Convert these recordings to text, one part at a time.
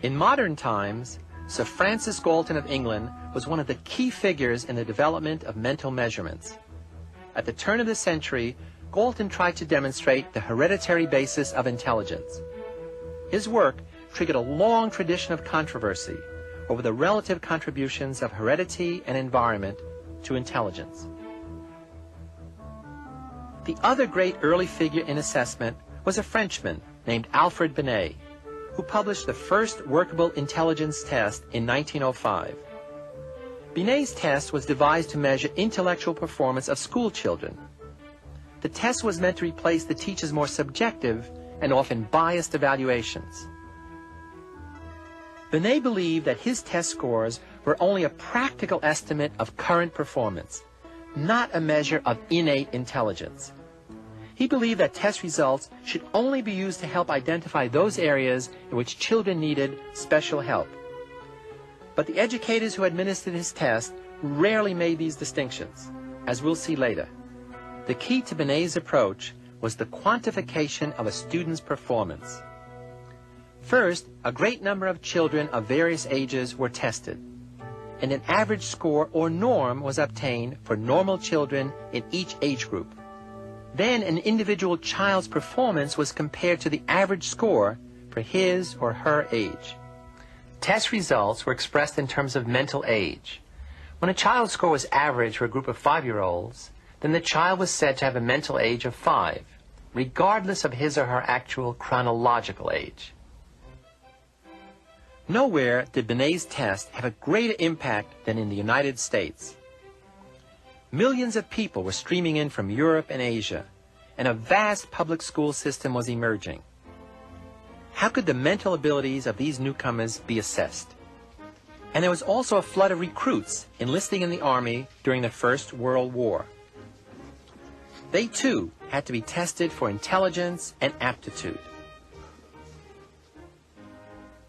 In modern times, Sir Francis Galton of England was one of the key figures in the development of mental measurements. At the turn of the century, Galton tried to demonstrate the hereditary basis of intelligence. His work triggered a long tradition of controversy over the relative contributions of heredity and environment to intelligence. The other great early figure in assessment was a Frenchman named Alfred Binet, who published the first workable intelligence test in 1905. Binet's test was devised to measure intellectual performance of school children. The test was meant to replace the teacher's more subjective and often biased evaluations. Binet believed that his test scores were only a practical estimate of current performance, not a measure of innate intelligence. He believed that test results should only be used to help identify those areas in which children needed special help. But the educators who administered his test rarely made these distinctions, as we'll see later. The key to Binet's approach was the quantification of a student's performance. First, a great number of children of various ages were tested, and an average score or norm was obtained for normal children in each age group. Then an individual child's performance was compared to the average score for his or her age. Test results were expressed in terms of mental age. When a child's score was average for a group of 5-year-olds, then the child was said to have a mental age of 5, regardless of his or her actual chronological age. Nowhere did Binet's test have a greater impact than in the United States. Millions of people were streaming in from Europe and Asia, and a vast public school system was emerging. How could the mental abilities of these newcomers be assessed? And there was also a flood of recruits enlisting in the army during the First World War. They too had to be tested for intelligence and aptitude.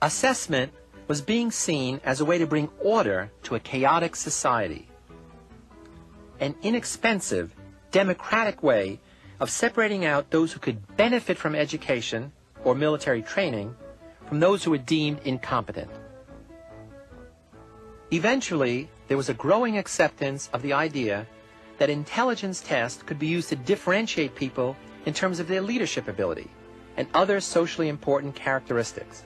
Assessment was being seen as a way to bring order to a chaotic society. An inexpensive, democratic way of separating out those who could benefit from education or military training from those who were deemed incompetent. Eventually, there was a growing acceptance of the idea that intelligence tests could be used to differentiate people in terms of their leadership ability and other socially important characteristics.